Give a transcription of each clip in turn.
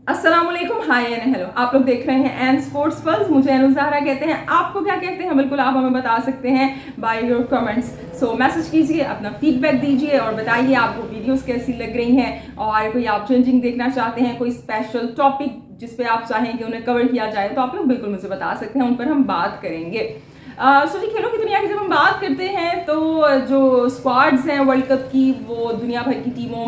अस्सलामुअलैकुम, हाय and hello. आप लोग देख रहे हैं एंड स्पोर्ट्स पल्स। मुझे अनुजारा कहते हैं। आपको क्या कहते हैं बिल्कुल आप हमें बता सकते हैं by your comments. So message कीजिए, अपना फीडबैक दीजिए और बताइए आपको वीडियोस कैसी लग रही हैं और कोई आप चेंजिंग देखना चाहते हैं, कोई स्पेशल टॉपिक जिस पे आप चाहें कि उन्हें कवर किया जाए तो आप लोग बिल्कुल मुझे बता सकते हैं, उन पर हम बात करेंगे। सो जी, खेलों की दुनिया की जब हम बात करते हैं तो जो स्क्वाड्स हैं वर्ल्ड कप की, वो दुनिया भर की टीमों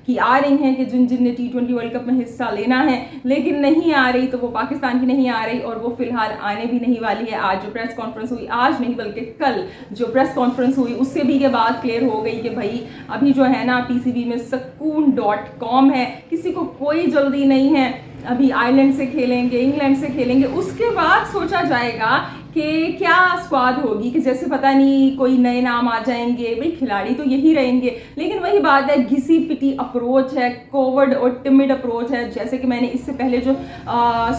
की आ रही हैं कि जिन जिन ने T20 वर्ल्ड कप में हिस्सा लेना है, लेकिन नहीं आ रही तो वो पाकिस्तान की नहीं आ रही और वो फिलहाल आने भी नहीं वाली है। आज जो प्रेस कॉन्फ्रेंस हुई, आज नहीं बल्कि कल जो प्रेस कॉन्फ्रेंस हुई, उससे भी ये बात क्लियर हो गई कि भाई अभी जो है ना PCB में sukoon.com है, किसी को कोई जल्दी नहीं है। अभी आयरलैंड से खेलेंगे, इंग्लैंड से खेलेंगे, उसके बाद सोचा जाएगा कि क्या स्क्वाड होगी, कि जैसे पता नहीं कोई नए नाम आ जाएंगे। भाई खिलाड़ी तो यही रहेंगे, लेकिन वही बात है, घिसी पिटी अप्रोच है, कोवर्ड और टिमिड अप्रोच है। जैसे कि मैंने इससे पहले जो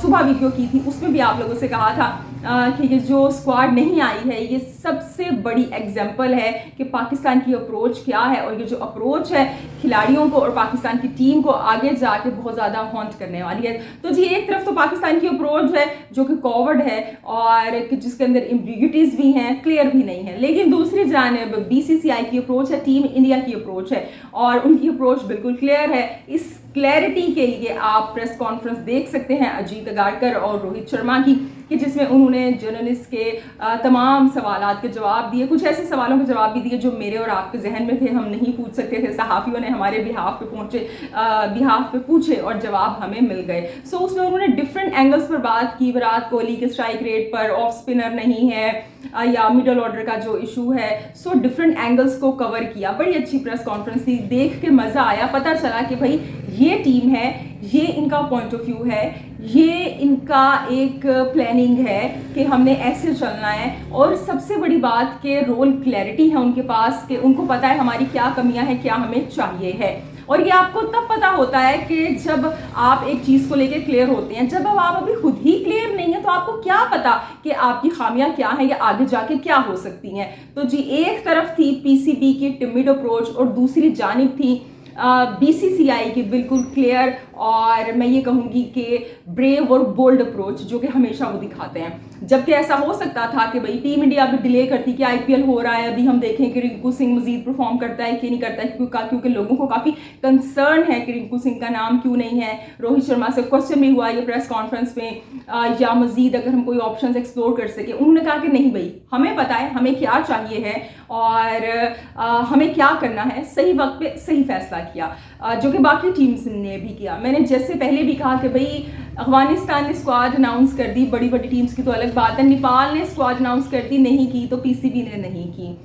सुबह वीडियो की थी उसमें भी आप लोगों से कहा था कि ये जो स्क्वाड नहीं आई है ये सबसे बड़ी एग्जाम्पल है कि पाकिस्तान की अप्रोच क्या है, और ये जो अप्रोच है खिलाड़ियों को और पाकिस्तान की टीम को आगे जाके बहुत ज़्यादा हॉन्ट करने वाली है। तो जी, एक तरफ तो पाकिस्तान की अप्रोच है जो कि कोवर्ड है और जिसके अंदर एम्बिग्यूटीज भी हैं, क्लियर भी नहीं है, लेकिन दूसरी जानिब BCCI की अप्रोच है, टीम इंडिया की अप्रोच है और उनकी अप्रोच बिल्कुल क्लियर है। इस क्लैरिटी के लिए आप प्रेस कॉन्फ्रेंस देख सकते हैं अजीत अगारकर और रोहित शर्मा की, कि जिसमें उन्होंने जर्नलिस्ट के तमाम सवालात के जवाब दिए। कुछ ऐसे सवालों के जवाब भी दिए जो मेरे और आपके जहन में थे, हम नहीं पूछ सकते थे, सहाफ़ियों ने हमारे बिहाफ पे पूछे और जवाब हमें मिल गए। सो उसमें उन्होंने डिफरेंट एंगल्स पर बात की। विराट कोहली के स्ट्राइक रेट पर, ऑफ स्पिनर नहीं है या मिडल ऑर्डर का जो इशू है, सो डिफरेंट एंगल्स को कवर किया। बड़ी अच्छी प्रेस कॉन्फ्रेंस थी, देख के मज़ा आया। पता चला कि भाई ये टीम है, ये इनका पॉइंट ऑफ व्यू है, ये इनका एक प्लानिंग है कि हमने ऐसे चलना है। और सबसे बड़ी बात कि रोल क्लैरिटी है उनके पास, कि उनको पता है हमारी क्या कमियां हैं, क्या हमें चाहिए है। और ये आपको तब पता होता है कि जब आप एक चीज़ को लेके क्लियर होते हैं। जब आप अभी खुद ही क्लियर नहीं है तो आपको क्या पता कि आपकी खामियां क्या हैं या आगे जाके क्या हो सकती हैं। तो जी, एक तरफ थी PCB की टिमिड अप्रोच और दूसरी जानिब थी BCCI की बिल्कुल क्लियर और मैं ये कहूँगी कि ब्रेव और बोल्ड अप्रोच जो कि हमेशा वो दिखाते हैं। जबकि ऐसा हो सकता था कि भाई टीम इंडिया भी डिले करती कि IPL हो रहा है, अभी हम देखें कि रिंकू सिंह मजीद परफॉर्म करता है कि नहीं करता है, क्योंकि लोगों को काफ़ी कंसर्न है कि रिंकू सिंह का नाम क्यों नहीं है। रोहित शर्मा से क्वेश्चन भी हुआ ये प्रेस कॉन्फ्रेंस में या मजीद अगर हम कोई ऑप्शन एक्सप्लोर कर सके। उन्होंने कहा कि नहीं भाई, हमें पता है हमें क्या चाहिए है और हमें क्या करना है, सही वक्त पे सही फैसला किया, जो कि बाकी टीम्स ने भी किया। मैंने जैसे पहले भी कहा कि भाई अफगानिस्तान ने स्क्वाड अनाउंस कर दी, बड़ी बड़ी टीम्स की तो अलग बात है, नेपाल ने स्क्वाड अनाउंस कर दी, नहीं की तो PCB ने नहीं की।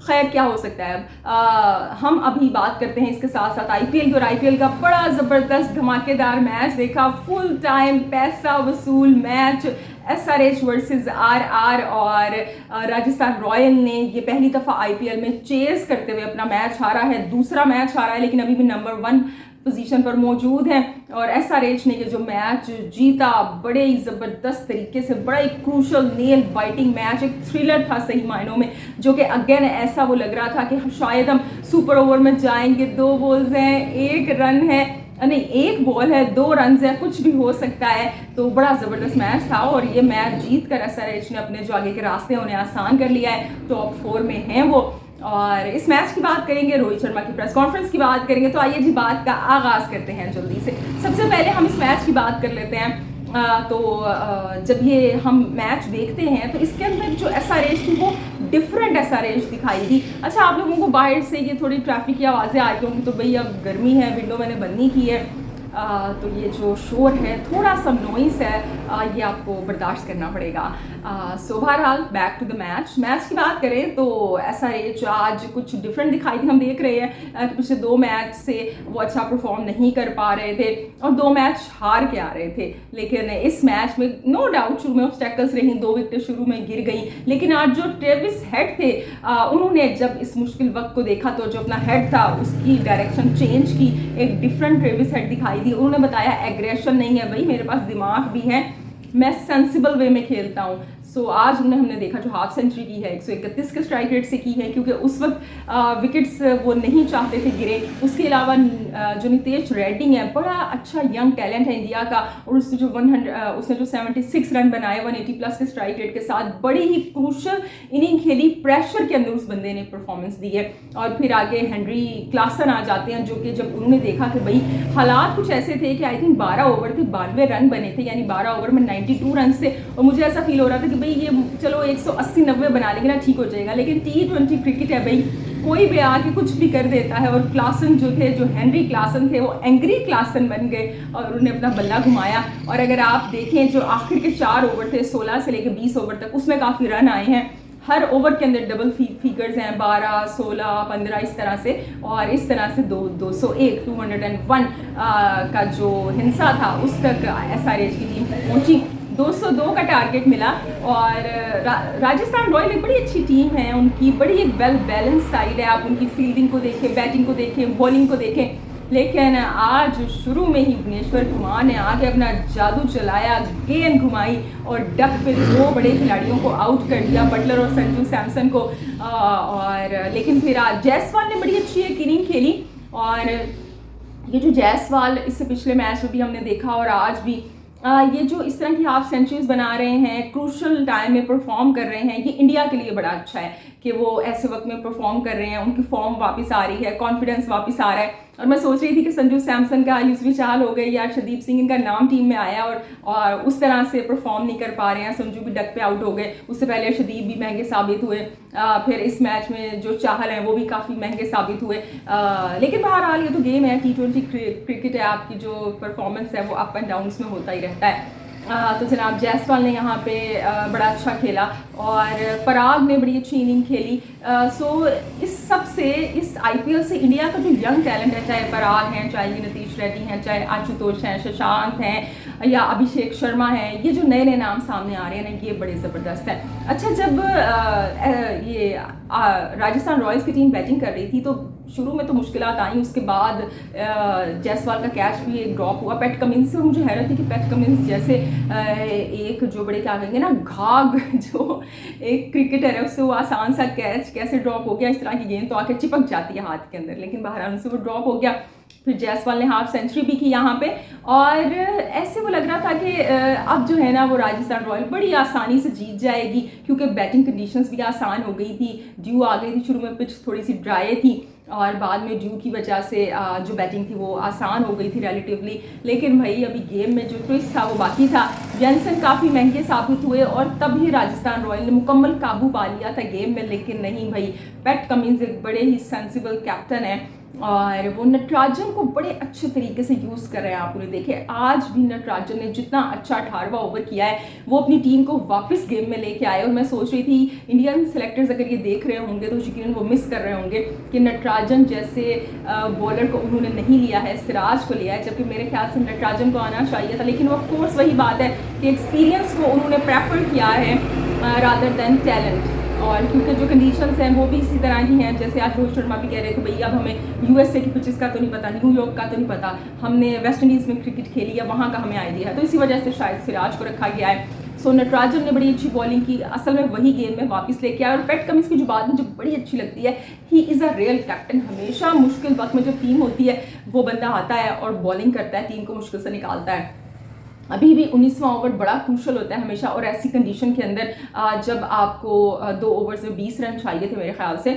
खैर क्या हो सकता है। अब हम अभी बात करते हैं इसके साथ साथ IPL की, और IPL का बड़ा ज़बरदस्त धमाकेदार मैच देखा, फुल टाइम पैसा वसूल मैच, SRH वर्सेस RR और राजस्थान रॉयल ने ये पहली दफ़ा IPL में चेस करते हुए अपना मैच हारा है, दूसरा मैच हारा है, लेकिन अभी भी नंबर 1 पोजीशन पर मौजूद है। और SRH ने ये जो मैच जीता बड़े ही ज़बरदस्त तरीके से, बड़ा ही क्रूशल नेल बाइटिंग मैच, एक थ्रिलर था सही मायनों में, जो कि अगेन ऐसा वो लग रहा था कि शायद हम सुपर ओवर में जाएंगे। 2 बॉल्स हैं, 1 रन है, नहीं 1 बॉल है, 2 रन है, कुछ भी हो सकता है। तो बड़ा ज़बरदस्त मैच था और ये मैच जीत कर SRH ने अपने जो आगे के रास्ते उन्हें आसान कर लिया है, टॉप 4 में हैं वो। और इस मैच की बात करेंगे, रोहित शर्मा की प्रेस कॉन्फ्रेंस की बात करेंगे। तो आइए जी, बात का आगाज़ करते हैं जल्दी से। सबसे पहले हम इस मैच की बात कर लेते हैं। जब ये हम मैच देखते हैं तो इसके अंदर जो SRH थी वो डिफरेंट SRH दिखाई दी। अच्छा, आप लोगों को बाहर से ये थोड़ी ट्रैफिक की आवाज़ें आ रही होंगी, तो भाई अब गर्मी है, विंडो मैंने बंद नहीं की है, तो ये जो शोर है, थोड़ा सा नॉइस है, ये आपको बर्दाश्त करना पड़ेगा। सो बहरहाल बैक टू द मैच की बात करें तो SRH आज कुछ डिफरेंट दिखाई दी। हम देख रहे हैं कि पिछले 2 मैच से वो अच्छा परफॉर्म नहीं कर पा रहे थे और 2 मैच हार के आ रहे थे, लेकिन इस मैच में नो डाउट शुरू में ऑब्स्टेकल्स रही, 2 विकेटें शुरू में गिर गई, लेकिन आज जो ट्रेविस हेड थे उन्होंने जब इस मुश्किल वक्त को देखा तो जो अपना हेड था उसकी डायरेक्शन चेंज की, एक डिफरेंट ट्रेविस हेड दिखाई दी। उन्होंने बताया एग्रेशन नहीं है भाई, मेरे पास दिमाग भी है, मैं सेंसिबल वे में खेलता हूँ। सो आज उन्हें हमने देखा जो हाफ सेंचुरी की है 131 के स्ट्राइक रेट से की है, क्योंकि उस वक्त विकेट्स वो नहीं चाहते थे गिरे। उसके अलावा जो नितेश रेड्डी है, बड़ा अच्छा यंग टैलेंट है इंडिया का, और उसने जो 76 रन बनाए 180 प्लस के स्ट्राइक रेट के साथ, बड़ी ही क्रूशल इनिंग खेली, प्रेशर के अंदर उस बंदे ने परफॉर्मेंस दी है। और फिर आगे हेनरी क्लासन आ जाते हैं, जो कि जब उन्होंने देखा कि भाई हालात कुछ ऐसे थे कि I think 12 over the, 92 run बने थे, यानी 12 ओवर में 92 रन थे, और मुझे ऐसा फील हो रहा था कि भाई ये चलो 180-90 बना लेंगे ना, ठीक हो जाएगा। लेकिन T20 क्रिकेट है भाई, कोई भी आके कुछ भी कर देता है। और क्लासन जो थे, जो हेनरी क्लासन थे, वो एंग्री क्लासन बन गए और उन्होंने अपना बल्ला घुमाया। और अगर आप देखें जो आखिर के 4 ओवर थे, 16 से लेकर 20 ओवर तक, उसमें काफ़ी रन आए हैं। हर ओवर के अंदर डबल फिगर्स हैं, 12, 16, 15 इस तरह से, और इस तरह से 201 201 का जो हिंसा था उस तक SRH की टीम पहुंची। 202 का टारगेट मिला। और राजस्थान रॉयल एक बड़ी अच्छी टीम है, उनकी बड़ी एक वेल बैलेंस साइड है। आप उनकी फील्डिंग को देखें, बैटिंग को देखें, बॉलिंग को देखें, लेकिन आज शुरू में ही भुवनेश्वर कुमार ने आके अपना जादू चलाया, गेंद घुमाई और डक पे 2 बड़े खिलाड़ियों को आउट कर दिया, बटलर और संजू सैमसन को। और लेकिन फिर आज जायसवाल ने बड़ी अच्छी एक इनिंग खेली। और ये जो जायसवाल इससे पिछले मैच में भी हमने देखा और आज भी ये जो इस तरह की हाफ सेंचुरीज बना रहे हैं, क्रूशल टाइम में परफॉर्म कर रहे हैं, ये इंडिया के लिए बड़ा अच्छा है कि वो ऐसे वक्त में परफॉर्म कर रहे हैं, उनकी फॉर्म वापस आ रही है, कॉन्फिडेंस वापस आ रहा है। और मैं सोच रही थी कि संजू सैमसन का यूसुफ चाहल हो गई, या अर्शदीप सिंह इनका नाम टीम में आया और उस तरह से परफॉर्म नहीं कर पा रहे हैं। संजू भी डक पे आउट हो गए, उससे पहले अर्शदीप भी महंगे साबित हुए। फिर इस मैच में जो चाहल हैं वो भी काफ़ी महंगे साबित हुए। लेकिन बहरहाल ये तो गेम है, T20 क्रिकेट है, आपकी जो परफॉर्मेंस है वो अप एंड डाउन्स में होता ही रहता है। तो जनाब जायसवाल ने यहाँ पे बड़ा अच्छा खेला और पराग ने बड़ी अच्छी इनिंग खेली। सो इस सब से, इस IPL से इंडिया का जो यंग टैलेंट है, चाहे पराग हैं, चाहे ये नीतीश रेड्डी हैं, चाहे आशुतोष हैं, शशांक हैं या अभिषेक शर्मा हैं, ये जो नए नए नाम सामने आ रहे हैं ना, ये बड़े ज़बरदस्त है। अच्छा, जब ये राजस्थान रॉयल्स की टीम बैटिंग कर रही थी तो शुरू में तो मुश्किलात आई, उसके बाद जायसवाल का कैच भी एक ड्रॉप हुआ पैट कमिंस से। और मुझे हैरत थी कि पैट कमिंस जैसे एक जो बड़े क्या कहेंगे ना, घाघ जो एक क्रिकेटर है, उससे वो आसान सा कैच कैसे ड्रॉप हो गया। इस तरह की गेंद तो आके चिपक जाती है हाथ के अंदर, लेकिन बहरहाल उनसे वो ड्रॉप हो गया। फिर जायसवाल ने हाफ सेंचुरी भी की यहाँ पे, और ऐसे वो लग रहा था कि अब जो है ना वो राजस्थान रॉयल बड़ी आसानी से जीत जाएगी, क्योंकि बैटिंग कंडीशंस भी आसान हो गई थी, ड्यू आ गई थी। शुरू में पिच थोड़ी सी ड्राई थी और बाद में ड्यू की वजह से जो बैटिंग थी वो आसान हो गई थी रिलेटिवली। लेकिन भाई अभी गेम में जो ट्विस्ट था वो बाकी था। जॉनसन काफ़ी महंगे साबित हुए और तभी राजस्थान रॉयल ने मुकम्मल काबू पा लिया था गेम में। लेकिन नहीं भाई, पैट कमिंस एक बड़े ही सेंसिबल कैप्टन है और वो नटराजन को बड़े अच्छे तरीके से यूज़ कर रहे हैं। आप उन्हें देखें, आज भी नटराजन ने जितना अच्छा 18वां ओवर किया है वो अपनी टीम को वापस गेम में लेके आए। और मैं सोच रही थी इंडियन सेलेक्टर्स अगर ये देख रहे होंगे तो यकीनन वो मिस कर रहे होंगे कि नटराजन जैसे बॉलर को उन्होंने नहीं लिया है, सिराज को लिया है, जबकि मेरे ख्याल से नटराजन को आना चाहिए था। लेकिन ऑफकोर्स वही बात है कि एक्सपीरियंस को उन्होंने प्रेफर किया है रादर दैन टैलेंट। और क्योंकि जो कंडीशंस हैं वो भी इसी तरह की हैं, जैसे आज रोहित शर्मा भी कह रहे थे भाई अब हमें USA की पिचेस का तो नहीं पता, न्यूयॉर्क का तो नहीं पता, हमने वेस्ट इंडीज़ में क्रिकेट खेली है, वहाँ का हमें आइडिया है, तो इसी वजह से शायद सिराज को रखा गया है। सो नटराजन ने बड़ी अच्छी बॉलिंग की, असल में वही गेम में वापस लेके आया। और पैट कमिंस की जो बात मुझे बड़ी अच्छी लगती है, he is a real captain. हमेशा मुश्किल वक्त में जब टीम होती है वो बंदा आता है और बॉलिंग करता है, टीम को मुश्किल से निकालता है। अभी भी 19वां ओवर बड़ा क्रूशल होता है हमेशा, और ऐसी कंडीशन के अंदर जब आपको 2 ओवर्स में 20 रन चाहिए थे मेरे ख्याल से,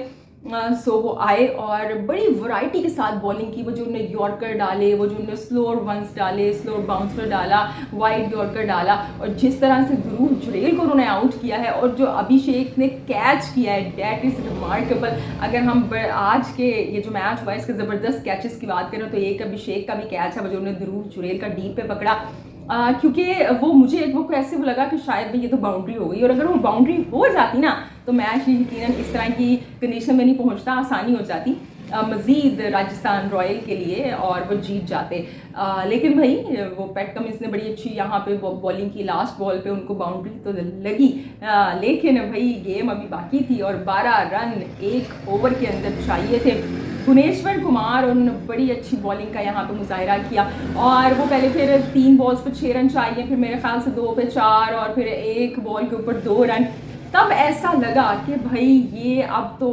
सो वो आए और बड़ी वैरायटी के साथ बॉलिंग की। वो जो उन्होंने यॉर्कर डाले, वो जो उन्होंने स्लोअर वंस डाले, स्लोअर बाउंसर डाला, वाइड यॉर्कर डाला, और जिस तरह से ध्रुव जुरेल को उन्होंने आउट किया है और जो अभिषेक ने कैच किया है, डैट इज़ रिमार्केबल। अगर हम आज के ये जो मैच हुआ इसके ज़बरदस्त कैचेस की बात करें तो एक अभिषेक का भी कैच है वो जो उन्होंने ध्रुव जुरेल का डीप पे पकड़ा, क्योंकि वो मुझे वो ऐसे लगा कि शायद भाई ये तो बाउंड्री हो गई, और अगर वो बाउंड्री हो जाती ना तो मैच यकीनन इस तरह की कंडीशन में नहीं पहुंचता, आसानी हो जाती। मज़ीद राजस्थान रॉयल के लिए और वो जीत जाते। लेकिन भाई वो पैट कमिंस ने बड़ी अच्छी यहाँ पे बॉलिंग की, लास्ट बॉल पे उनको बाउंड्री तो लगी, लेकिन भाई गेम अभी बाकी थी और 12 रन एक ओवर के अंदर चाहिए थे। भुवनेश्वर कुमार, उन्होंने बड़ी अच्छी बॉलिंग का यहाँ पे मुजाहिरा किया और वो पहले फिर 3 बॉल्स पर 6 रन चाहिए, फिर मेरे ख्याल से 2 पे 4 और फिर एक बॉल के ऊपर 2 रन। तब ऐसा लगा कि भाई ये अब तो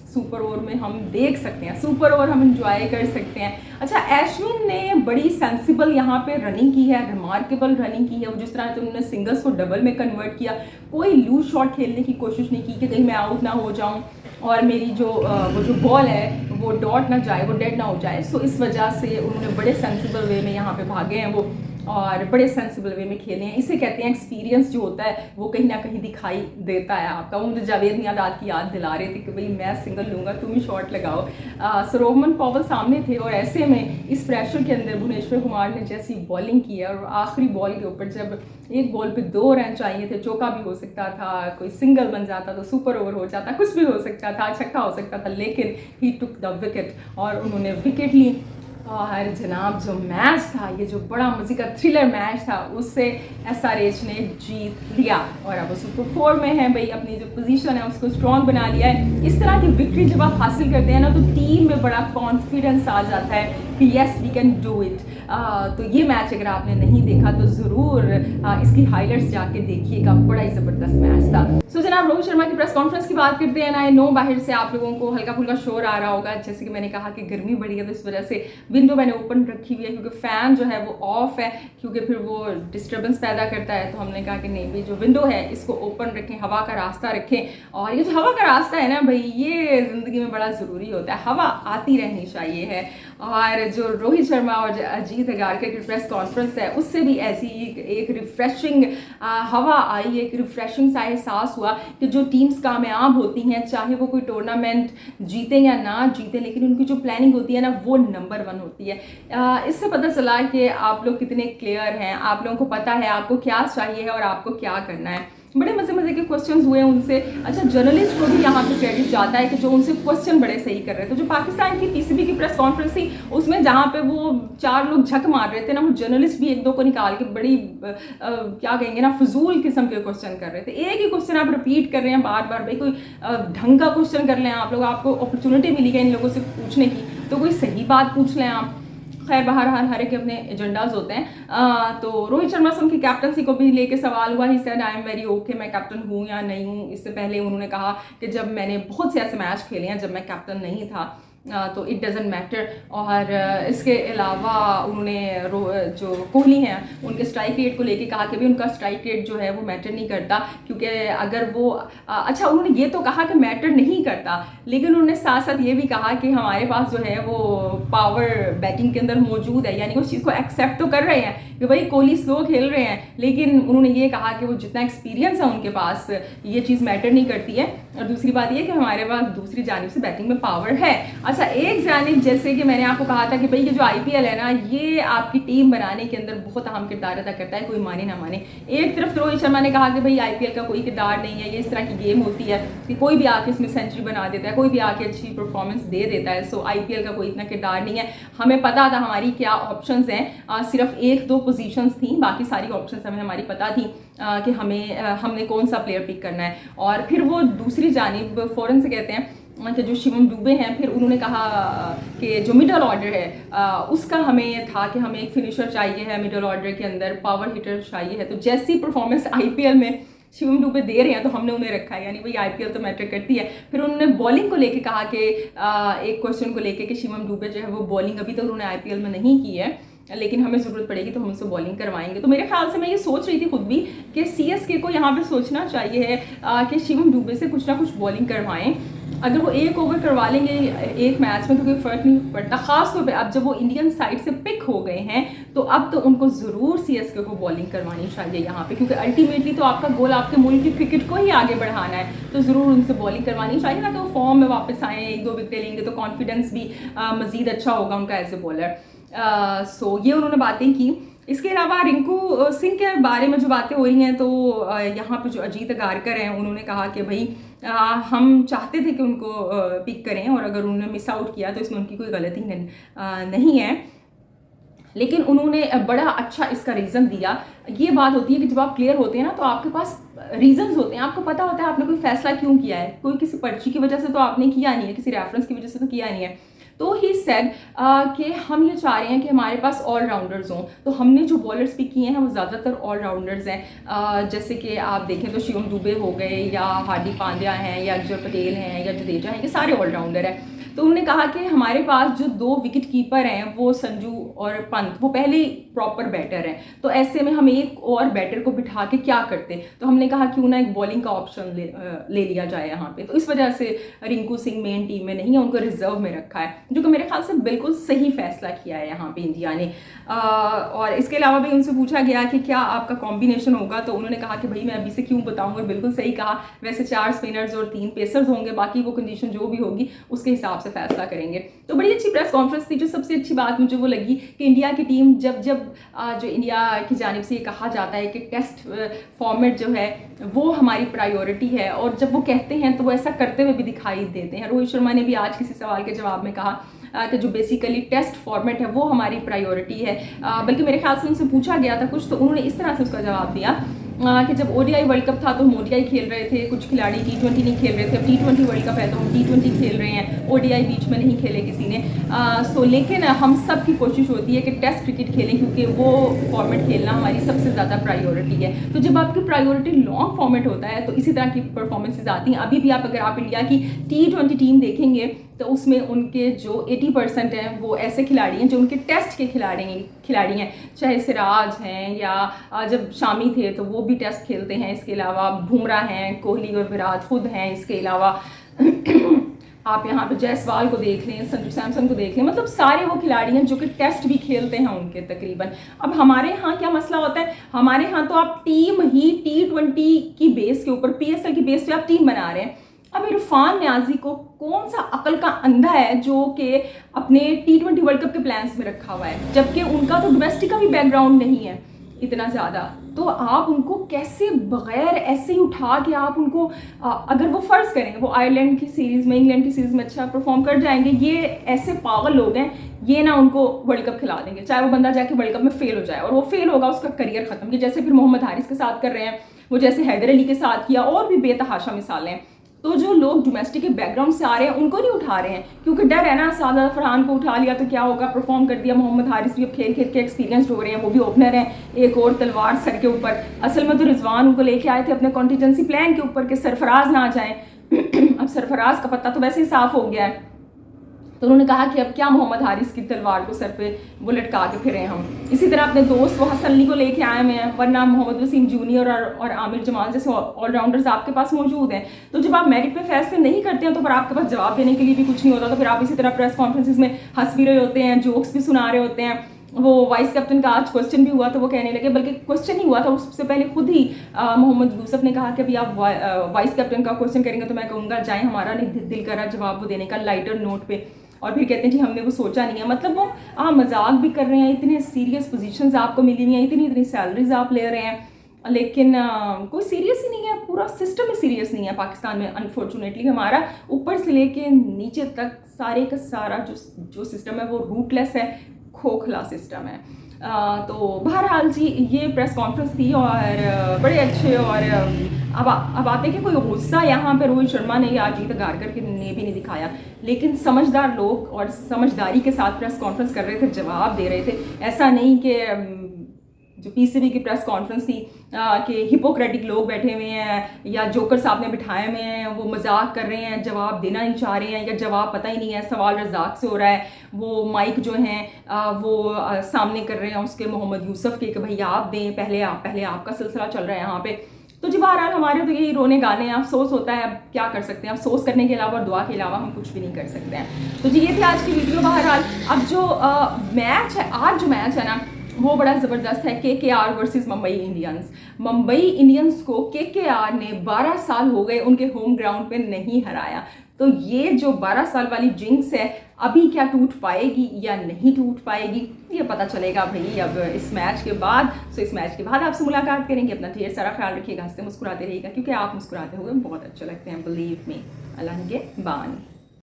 सुपर ओवर में हम देख सकते हैं, सुपर ओवर हम इंजॉय कर सकते हैं। अच्छा, अश्विन ने बड़ी सेंसिबल यहाँ पे रनिंग की है, रिमार्केबल रनिंग की है। वो जिस तरह से उन्होंने सिंगल्स को डबल में कन्वर्ट किया, कोई लूज शॉट खेलने की कोशिश नहीं की कि कहीं मैं आउट ना हो जाऊँ और मेरी वो जो बॉल है वो डॉट ना जाए, वो डेड ना हो जाए। सो इस वजह से उन्होंने बड़े सेंसिबल वे में यहाँ पे भागे हैं वो और बड़े सेंसिबल वे में खेले हैं। इसे कहते हैं एक्सपीरियंस जो होता है वो कहीं ना कहीं दिखाई देता है आपका। वो मुझे जावेद मियांदाद की याद दिला रहे थे कि भाई मैं सिंगल लूँगा, तुम ही शॉट लगाओ। रोहमन पॉवल सामने थे और ऐसे में इस प्रेशर के अंदर भुवनेश्वर कुमार ने जैसी बॉलिंग की है और आखिरी बॉल के ऊपर जब एक बॉल पे 2 रन चाहिए थे, चौका भी हो सकता था, कोई सिंगल बन जाता तो सुपर ओवर हो जाता, कुछ भी हो सकता था, छक्का हो सकता था, लेकिन ही टुक द विकेट और उन्होंने विकेट ली। और जनाब जो मैच था, ये जो बड़ा मजे का थ्रिलर मैच था, उससे एसआरएच ने जीत लिया और अब वो सुपर 4 में है भाई। अपनी जो पोजीशन है उसको स्ट्रॉन्ग बना लिया है। इस तरह की विक्ट्री जब आप हासिल करते हैं ना तो टीम में बड़ा कॉन्फिडेंस आ जाता है कि yes we can do it. तो ये मैच अगर आपने नहीं देखा तो ज़रूर इसकी हाइलाइट्स जाके देखिएगा, बड़ा ही ज़बरदस्त मैच था। सो जनाब रोहित शर्मा की प्रेस कॉन्फ्रेंस की बात करते हैं ना, आई नो बाहर से आप लोगों को हल्का फुल्का शोर आ रहा होगा, जैसे कि मैंने कहा कि गर्मी बढ़ी है तो इस वजह से विंडो मैंने ओपन रखी हुई है क्योंकि फ़ैन जो है वो ऑफ है, क्योंकि फिर वो डिस्टर्बेंस पैदा करता है। तो हमने कहा कि नहीं भी जो विंडो है इसको ओपन रखें, हवा का रास्ता रखें। और ये जो हवा का रास्ता है ना भाई, ये ज़िंदगी में बड़ा ज़रूरी होता है, हवा आती रहनी चाहिए है। और जो रोहित शर्मा और अजीत अगारकर की प्रेस कॉन्फ्रेंस है उससे भी ऐसी एक रिफ्रेशिंग हवा आई, एक रिफ्रेशिंग सा एहसास हुआ कि जो टीम्स कामयाब होती हैं, चाहे वो कोई टूर्नामेंट जीतें या ना जीतें, लेकिन उनकी जो प्लानिंग होती है ना वो नंबर 1 होती है। इससे पता चला कि आप लोग कितने क्लियर हैं, आप लोगों को पता है आपको क्या चाहिए है और आपको क्या करना है। बड़े मज़े के क्वेश्चंस हुए उनसे। अच्छा, जर्नलिस्ट को भी यहाँ पे क्रेडिट जाता है कि जो उनसे क्वेश्चन बड़े सही कर रहे थे। तो जो पाकिस्तान की पीसीबी की प्रेस कॉन्फ्रेंस थी उसमें जहाँ पे वो 4 लोग झक मार रहे थे ना, वो जर्नलिस्ट भी 1-2 को निकाल के बड़ी क्या कहेंगे ना, फजूल किस्म के क्वेश्चन कर रहे थे। एक ही क्वेश्चन आप रिपीट कर रहे हैं बार बार, भाई कोई ढंग का क्वेश्चन कर लें आप लोग, आपको अपॉर्चुनिटी मिली है इन लोगों से पूछने की तो कोई सही बात पूछ लें आप। खैर बहरहाल हर एक के अपने एजेंडाज होते हैं। तो रोहित शर्मा से उनकी कैप्टनसी को भी लेके सवाल हुआ। He said I am very okay, मैं कैप्टन हूँ या नहीं हूँ। इससे पहले उन्होंने कहा कि जब मैंने बहुत से ऐसे मैच खेले हैं जब मैं कैप्टन नहीं था, तो इट डजेंट मैटर। और इसके अलावा उन्होंने जो कोहली हैं उनके स्ट्राइक रेट को लेके कहा कि भी उनका स्ट्राइक रेट जो है वो मैटर नहीं करता, क्योंकि अगर वो अच्छा उन्होंने ये तो कहा कि मैटर नहीं करता, लेकिन उन्होंने साथ साथ ये भी कहा कि हमारे पास जो है वो पावर बैटिंग के अंदर मौजूद है, यानी उस चीज़ को एक्सेप्ट तो कर रहे हैं कि भाई कोहली स्लो खेल रहे हैं, लेकिन उन्होंने ये कहा कि वो जितना एक्सपीरियंस है उनके पास ये चीज़ मैटर नहीं करती है। और दूसरी बात ये कि हमारे पास दूसरी जानिब से बैटिंग में पावर है। अच्छा, एक जानिब जैसे कि मैंने आपको कहा था कि भाई ये जो आईपीएल है ना, ये आपकी टीम बनाने के अंदर बहुत अहम किरदार अदा करता है, कोई माने ना माने। एक तरफ रोहित शर्मा ने कहा कि भाई आईपीएल का कोई किरदार नहीं है, ये इस तरह की गेम होती है कि कोई भी आके इसमें सेंचुरी बना देता है, कोई भी आके अच्छी परफॉर्मेंस दे देता है। सो आईपीएल का कोई इतना किरदार नहीं है। हमें पता था हमारी क्या ऑप्शंस हैं, सिर्फ 1-2 पोजीशंस थी, बाकी सारी ऑप्शंस हमें हमारी पता थी कि हमने कौन सा प्लेयर पिक करना है। और फिर वो दूसरी जानिब फ़ौरन से कहते हैं कि जो शिवम दुबे हैं, फिर उन्होंने कहा कि जो मिडल ऑर्डर है उसका हमें था कि हमें एक फिनिशर चाहिए है, मिडल ऑर्डर के अंदर पावर हिटर चाहिए है। तो जैसी परफॉर्मेंस आईपीएल में शिवम दुबे दे रहे हैं तो हमने उन्हें रखा है, यानी भाई आईपीएल तो मैटर करती है। फिर उन्होंने बॉलिंग को लेके कहा कि एक क्वेश्चन को लेके कि शिवम दुबे जो है वो बॉलिंग अभी तक उन्होंने आईपीएल में नहीं की है, लेकिन हमें ज़रूरत पड़ेगी तो हम उनसे बॉलिंग करवाएंगे। तो मेरे ख्याल से मैं ये सोच रही थी खुद भी कि सीएसके को यहाँ पे सोचना चाहिए है कि शिवम दुबे से कुछ ना कुछ बॉलिंग करवाएं। अगर वो 1 ओवर करवा लेंगे एक मैच में तो कोई फ़र्क नहीं पड़ता, ख़ास तौर पे अब जब वो इंडियन साइड से पिक हो गए हैं तो अब तो उनको ज़रूर सीएसके को बॉलिंग करवानी चाहिए यहाँ पे, क्योंकि अल्टीमेटली तो आपका गोल आपके मुल्क की क्रिकेट को ही आगे बढ़ाना है। तो ज़रूर उनसे बॉलिंग करवानी चाहिए ताकि वो फॉर्म में वापस आएँ, 1-2 विकेटें लेंगे तो कॉन्फिडेंस भी मज़ीद अच्छा होगा उनका एज ए बॉलर। सो ये उन्होंने बातें की। इसके अलावा रिंकू सिंह के बारे में जो बातें हो रही हैं, तो यहाँ पे जो अजीत अगारकर हैं उन्होंने कहा कि भाई हम चाहते थे कि उनको पिक करें, और अगर उन्होंने मिस आउट किया तो इसमें उनकी कोई गलती नहीं है, लेकिन उन्होंने बड़ा अच्छा इसका रीज़न दिया। ये बात होती है कि जब आप क्लियर होते हैं ना, तो आपके पास रीजंस होते हैं, आपको पता होता है आपने कोई फैसला क्यों किया है। कोई किसी पर्ची की वजह से तो आपने किया नहीं है, किसी रेफरेंस की वजह से तो किया नहीं है। तो ही सेड कि हम ये चाह रहे हैं कि हमारे पास ऑलराउंडर्स हों। तो हमने जो बॉलर्स पिक किए हैं वो ज़्यादातर ऑलराउंडर्स हैं। जैसे कि आप देखें तो शिवम दुबे हो गए, या हार्दिक पांड्या हैं, या अक्षर पटेल हैं, या जडेजा हैं, ये सारे ऑलराउंडर हैं। तो उन्होंने कहा कि हमारे पास जो 2 विकेट कीपर हैं वो संजू और पंत, वो पहले ही प्रॉपर बैटर हैं। तो ऐसे में हम एक और बैटर को बिठा के क्या करते, तो हमने कहा क्यों ना एक बॉलिंग का ऑप्शन ले लिया जाए यहाँ पे। तो इस वजह से रिंकू सिंह मेन टीम में नहीं है, उनको रिजर्व में रखा है, जो कि मेरे ख्याल से बिल्कुल सही फैसला किया है यहाँ पे इंडिया ने। और इसके अलावा भी उनसे पूछा गया कि क्या आपका कॉम्बिनेशन होगा, तो उन्होंने कहा कि भाई मैं अभी से क्यों बताऊँगा, बिल्कुल सही कहा। वैसे 4 स्पिनर्स और 3 पेसर्स होंगे, बाकी वो कंडीशन जो भी होगी उसके हिसाब से फैसला करेंगे। तो बड़ी अच्छी प्रेस कॉन्फ्रेंस थी। जो सबसे अच्छी बात मुझे वो लगी कि इंडिया की टीम जब जो इंडिया की जानिब से ये कहा जाता है कि टेस्ट फॉर्मेट जो है वो हमारी प्रायोरिटी है, और जब वो कहते हैं तो वो ऐसा करते हुए भी दिखाई देते हैं। रोहित शर्मा ने भी आज किसी सवाल के जवाब में कहा कि जो बेसिकली टेस्ट फॉर्मेट है वो हमारी प्रायोरिटी है। बल्कि मेरे ख्याल से उनसे पूछा गया था कुछ, तो उन्होंने इस तरह से उसका जवाब दिया कि जब ओडीआई वर्ल्ड कप था तो हम ओडीआई खेल रहे थे, कुछ खिलाड़ी T20 नहीं खेल रहे थे। अब T20 वर्ल्ड कप है तो हम T20 खेल रहे हैं, ओडीआई बीच में नहीं खेले किसी ने। लेकिन हम सब की कोशिश होती है कि टेस्ट क्रिकेट खेलें, क्योंकि वो फॉर्मेट खेलना हमारी सबसे ज़्यादा प्रायोरिटी है। तो जब आपकी प्रायोरिटी लॉन्ग फॉर्मेट होता है तो इसी तरह की परफॉर्मेंसेज आती हैं। अभी भी अगर आप इंडिया की T20 टीम देखेंगे तो उसमें उनके जो 80% हैं वो ऐसे खिलाड़ी हैं जो उनके टेस्ट के खिलाड़ी हैं, चाहे सिराज हैं, या जब शामी थे तो वो भी टेस्ट खेलते हैं। इसके अलावा बुमराह हैं, कोहली और विराट खुद हैं। इसके अलावा आप यहाँ पे जायसवाल को देख लें, संजू सैमसन को देख लें, मतलब सारे वो खिलाड़ी हैं जो कि टेस्ट भी खेलते हैं उनके तकरीबन। अब हमारे यहाँ क्या मसला होता है, हमारे यहाँ तो आप टीम ही T20 की बेस के ऊपर, PSL की बेस पे आप टीम बना रहे हैं। अब इरफान न्याजी को कौन सा अकल का अंधा है जो कि अपने T20 वर्ल्ड कप के प्लान्स में रखा हुआ है, जबकि उनका तो डोमेस्टिक का भी बैकग्राउंड नहीं है इतना ज़्यादा। तो आप उनको कैसे बगैर ऐसे ही उठा के आप उनको अगर वो फ़र्ज़ करें वो आयरलैंड की सीरीज़ में, इंग्लैंड की सीरीज़ में अच्छा परफॉर्म कर जाएंगे, ये ऐसे पागल लोग हैं, ये ना उनको वर्ल्ड कप खिला देंगे, चाहे वो बंदा जाके वर्ल्ड कप में फेल हो जाए, और वो फेल होगा उसका करियर ख़त्म। कि जैसे फिर मोहम्मद हारिस के साथ कर रहे हैं, वो जैसे हैदर अली के साथ किया, और भी बेतहाशा मिसालें हैं। तो जो लोग डोमेस्टिक के बैकग्राउंड से आ रहे हैं उनको नहीं उठा रहे हैं, क्योंकि डर है ना, सादा फरहान को उठा लिया तो क्या होगा, परफॉर्म कर दिया। मोहम्मद हारिस भी अब खेल के एक्सपीरियंस हो रहे हैं, वो भी ओपनर हैं। एक और तलवार सर के ऊपर, असल में तो रिजवान उनको लेके आए थे अपने कॉन्टीजेंसी प्लान के ऊपर कि सरफराज ना आ जाए। अब सरफराज का पत्ता तो वैसे ही साफ हो गया है, तो उन्होंने कहा कि अब क्या मोहम्मद हारिस की तलवार को सर पे वो लटका के फिरे हम। इसी तरह अपने दोस्त वो हसन अली को लेके आए हुए हैं, वरना मोहम्मद वसीम जूनियर और आमिर जमाल जैसे ऑलराउंडर्स आपके पास मौजूद हैं। तो जब आप मेरिट पे फैसले नहीं करते हैं तो फिर आपके पास जवाब देने के लिए भी कुछ नहीं होता। तो फिर आप इसी तरह प्रेस कॉन्फ्रेंसिस में हंस भी रहे होते हैं, जोक्स भी सुना रहे होते हैं। वो वाइस कैप्टन का आज क्वेश्चन भी हुआ तो वो कहने लगे, बल्कि क्वेश्चन ही हुआ था उससे पहले खुद ही मोहम्मद यूसुफ ने कहा कि अभी आप वाइस कैप्टन का क्वेश्चन करेंगे तो मैं कहूँगा जाए, हमारा नहीं दिल करा जवाब वो देने का लाइटर नोट पे। और फिर कहते हैं जी हमने वो सोचा नहीं है। मतलब वो आप मजाक भी कर रहे हैं, इतने सीरियस पोजीशंस आपको मिली हुई हैं, इतनी सैलरीज आप ले रहे हैं, लेकिन कोई सीरियस ही नहीं है, पूरा सिस्टम ही सीरियस नहीं है पाकिस्तान में। अनफॉर्चुनेटली हमारा ऊपर से लेके नीचे तक सारे का सारा जो सिस्टम है वो रूटलेस है, खोखला सिस्टम है। तो बहरहाल जी ये प्रेस कॉन्फ्रेंस थी और बड़े अच्छे। और अब आते कि कोई गुस्सा यहाँ पे रोहित शर्मा ने या अजीत अगारकर के ने भी नहीं दिखाया, लेकिन समझदार लोग और समझदारी के साथ प्रेस कॉन्फ्रेंस कर रहे थे, जवाब दे रहे थे। ऐसा नहीं कि जो PCB की प्रेस कॉन्फ्रेंस थी कि हिपोक्रेटिक लोग बैठे हुए हैं या जोकर साहब ने बिठाए हुए हैं, वो मजाक कर रहे हैं, जवाब देना नहीं चाह रहे हैं, या जवाब पता ही नहीं है, सवाल रज़ाक से हो रहा है, वो माइक जो हैं वो सामने कर रहे हैं उसके मोहम्मद यूसुफ के कि भाई आप दें, पहले आपका सिलसिला चल रहा है यहाँ पे। तो जी बहरहाल हमारे तो यही रोने गाने, अफसोस होता है, अब क्या कर सकते हैं, अफसोस करने के अलावा और दुआ के अलावा हम कुछ भी नहीं कर सकते हैं। तो जी ये थी आज की वीडियो। बहरहाल अब जो मैच है, आज जो मैच है ना वो बड़ा ज़बरदस्त है, KKR versus Mumbai Indians. Mumbai Indians को केकेआर ने 12 साल हो गए उनके होम ग्राउंड पे नहीं हराया। तो ये जो 12 साल वाली जिंक्स है, अभी क्या टूट पाएगी या नहीं टूट पाएगी, ये पता चलेगा भाई अब इस मैच के बाद। सो इस मैच के बाद आपसे मुलाकात करेंगे। अपना ढेर सारा ख्याल रखिएगा, हंसते मुस्कुराते रहिएगा, क्योंकि आप मुस्कुराते हुए बहुत अच्छे लगते हैं, बिलीव मी। अल्लाह के बान।